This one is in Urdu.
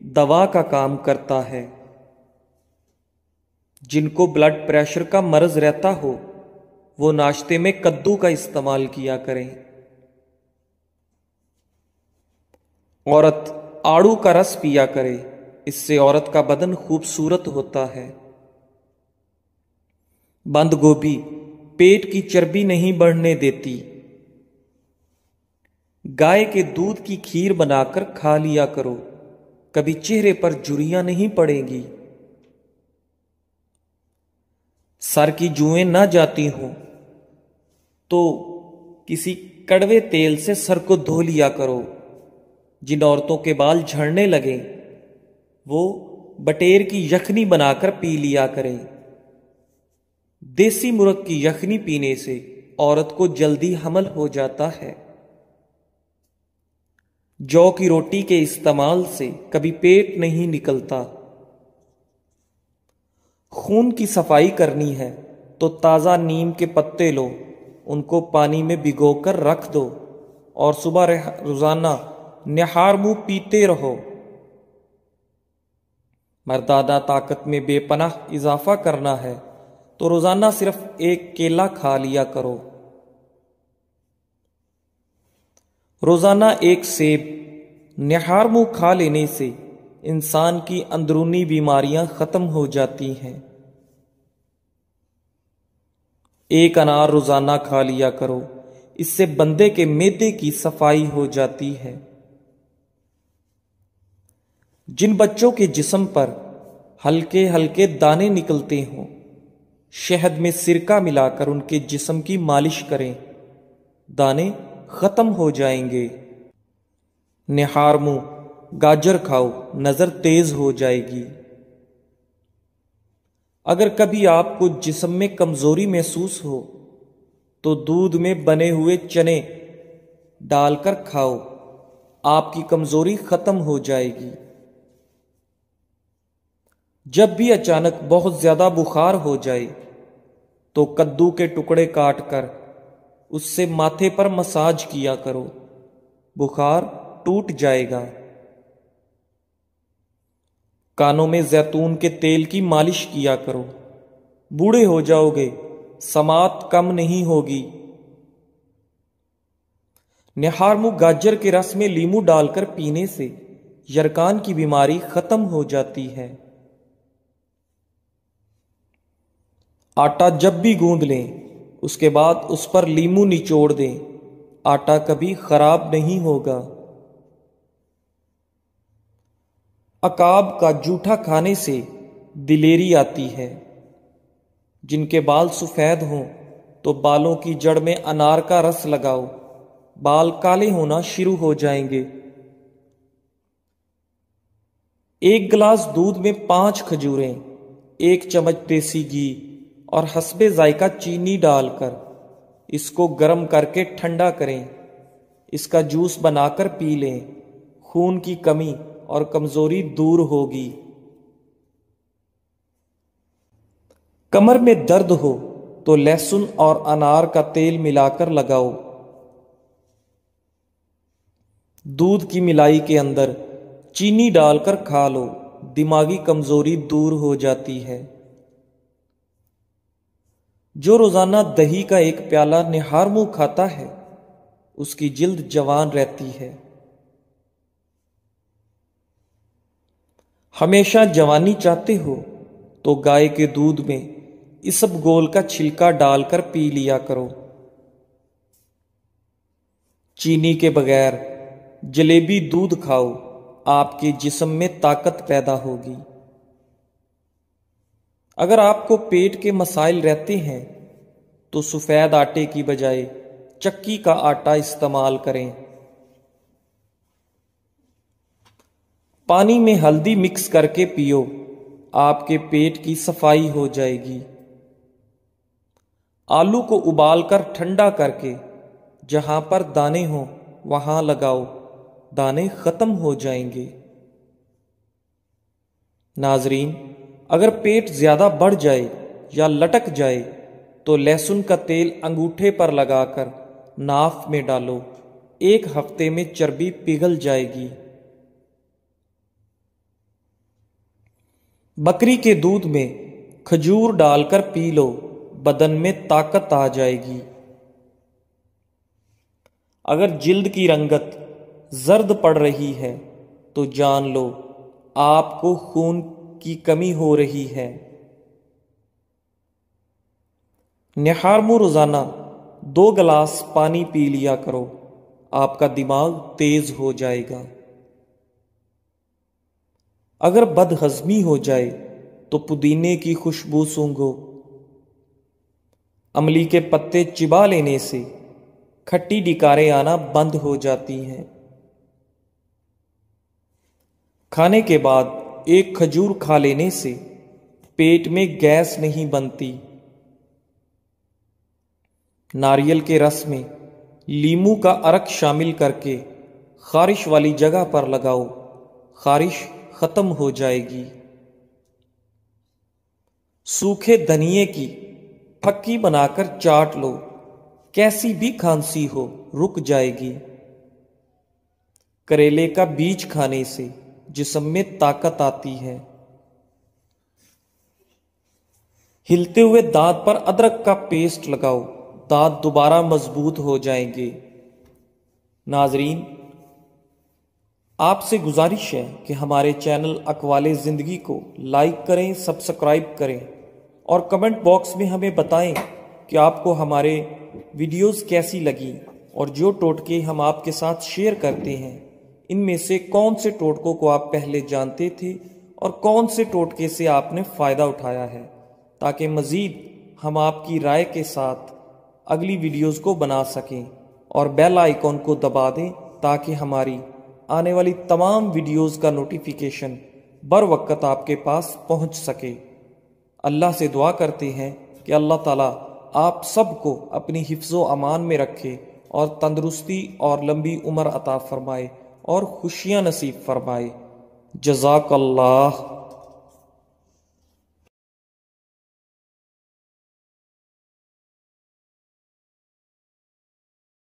دوا کا کام کرتا ہے۔ جن کو بلڈ پریشر کا مرض رہتا ہو وہ ناشتے میں کدو کا استعمال کیا کریں۔ عورت آڑو کا رس پیا کرے، اس سے عورت کا بدن خوبصورت ہوتا ہے۔ بند گوبھی پیٹ کی چربی نہیں بڑھنے دیتی۔ گائے کے دودھ کی کھیر بنا کر کھا لیا کرو، کبھی چہرے پر جھریاں نہیں پڑیں گی۔ سر کی جوئیں نہ جاتی ہوں تو کسی کڑوے تیل سے سر کو دھو لیا کرو۔ جن عورتوں کے بال جھڑنے لگیں وہ بٹیر کی یخنی بنا کر پی لیا کریں۔ دیسی مرغ کی یخنی پینے سے عورت کو جلدی حمل ہو جاتا ہے۔ جو کی روٹی کے استعمال سے کبھی پیٹ نہیں نکلتا۔ خون کی صفائی کرنی ہے تو تازہ نیم کے پتے لو، ان کو پانی میں بھگو کر رکھ دو اور صبح روزانہ نہار منہ پیتے رہو۔ مردانہ طاقت میں بے پناہ اضافہ کرنا ہے تو روزانہ صرف ایک کیلا کھا لیا کرو۔ روزانہ ایک سیب نہار منہ کھا لینے سے انسان کی اندرونی بیماریاں ختم ہو جاتی ہیں۔ ایک انار روزانہ کھا لیا کرو، اس سے بندے کے معدے کی صفائی ہو جاتی ہے۔ جن بچوں کے جسم پر ہلکے ہلکے دانے نکلتے ہوں، شہد میں سرکہ ملا کر ان کے جسم کی مالش کریں، دانے ختم ہو جائیں گے۔ نہار منہ گاجر کھاؤ، نظر تیز ہو جائے گی۔ اگر کبھی آپ کو جسم میں کمزوری محسوس ہو تو دودھ میں بنے ہوئے چنے ڈال کر کھاؤ، آپ کی کمزوری ختم ہو جائے گی۔ جب بھی اچانک بہت زیادہ بخار ہو جائے تو کدو کے ٹکڑے کاٹ کر اس سے ماتھے پر مساج کیا کرو، بخار ٹوٹ جائے گا۔ کانوں میں زیتون کے تیل کی مالش کیا کرو، بوڑھے ہو جاؤ گے، سماعت کم نہیں ہوگی۔ نہار منہ گاجر کے رس میں لیمو ڈال کر پینے سے یرکان کی بیماری ختم ہو جاتی ہے۔ آٹا جب بھی گوندھ لیں اس کے بعد اس پر لیمو نچوڑ دیں، آٹا کبھی خراب نہیں ہوگا۔ عقاب کا جوٹھا کھانے سے دلیری آتی ہے۔ جن کے بال سفید ہوں تو بالوں کی جڑ میں انار کا رس لگاؤ، بال کالے ہونا شروع ہو جائیں گے۔ ایک گلاس دودھ میں 5 کھجوریں، 1 چمچ دیسی گھی اور حسب ذائقہ چینی ڈال کر اس کو گرم کر کے ٹھنڈا کریں، اس کا جوس بنا کر پی لیں، خون کی کمی اور کمزوری دور ہوگی۔ کمر میں درد ہو تو لہسن اور انار کا تیل ملا کر لگاؤ، دودھ کی ملائی کے اندر چینی ڈال کر کھا لو، دماغی کمزوری دور ہو جاتی ہے۔ جو روزانہ دہی کا 1 پیالہ نہار منہ کھاتا ہے اس کی جلد جوان رہتی ہے۔ ہمیشہ جوانی چاہتے ہو تو گائے کے دودھ میں اسب گول کا چھلکا ڈال کر پی لیا کرو۔ چینی کے بغیر جلیبی دودھ کھاؤ، آپ کے جسم میں طاقت پیدا ہوگی۔ اگر آپ کو پیٹ کے مسائل رہتے ہیں تو سفید آٹے کی بجائے چکی کا آٹا استعمال کریں۔ پانی میں ہلدی مکس کر کے پیو، آپ کے پیٹ کی صفائی ہو جائے گی۔ آلو کو ابال کر ٹھنڈا کر کے جہاں پر دانے ہوں وہاں لگاؤ، دانے ختم ہو جائیں گے۔ ناظرین، اگر پیٹ زیادہ بڑھ جائے یا لٹک جائے تو لہسن کا تیل انگوٹھے پر لگا کر ناف میں ڈالو، 1 ہفتے میں چربی پگھل جائے گی۔ بکری کے دودھ میں کھجور ڈال کر پی لو، بدن میں طاقت آ جائے گی۔ اگر جلد کی رنگت زرد پڑ رہی ہے تو جان لو آپ کو خون کی کمی ہو رہی ہے۔ نہار منہ روزانہ 2 گلاس پانی پی لیا کرو، آپ کا دماغ تیز ہو جائے گا۔ اگر بد ہضمی ہو جائے تو پودینے کی خوشبو سونگھو۔ املی کے پتے چبا لینے سے کھٹی ڈکاریں آنا بند ہو جاتی ہیں۔ کھانے کے بعد 1 کھجور کھا لینے سے پیٹ میں گیس نہیں بنتی۔ ناریل کے رس میں لیمو کا عرق شامل کر کے خارش والی جگہ پر لگاؤ، خارش ختم ہو جائے گی۔ سوکھے دھنیے کی پھکی بنا کر چاٹ لو، کیسی بھی کھانسی ہو رک جائے گی۔ کریلے کا بیج کھانے سے جسم میں طاقت آتی ہے۔ ہلتے ہوئے دانت پر ادرک کا پیسٹ لگاؤ، دانت دوبارہ مضبوط ہو جائیں گے۔ ناظرین، آپ سے گزارش ہے کہ ہمارے چینل اقوال زندگی کو لائک کریں، سبسکرائب کریں اور کمنٹ باکس میں ہمیں بتائیں کہ آپ کو ہمارے ویڈیوز کیسی لگیں، اور جو ٹوٹکے ہم آپ کے ساتھ شیئر کرتے ہیں ان میں سے کون سے ٹوٹکوں کو آپ پہلے جانتے تھے اور کون سے ٹوٹکے سے آپ نے فائدہ اٹھایا ہے، تاکہ مزید ہم آپ کی رائے کے ساتھ اگلی ویڈیوز کو بنا سکیں، اور بیل آئیکن کو دبا دیں تاکہ ہماری آنے والی تمام ویڈیوز کا نوٹیفیکیشن بر وقت آپ کے پاس پہنچ سکے۔ اللہ سے دعا کرتے ہیں کہ اللہ تعالیٰ آپ سب کو اپنی حفظ و امان میں رکھے اور تندرستی اور لمبی عمر عطا فرمائے اور خوشیاں نصیب فرمائے۔ جزاک اللہ۔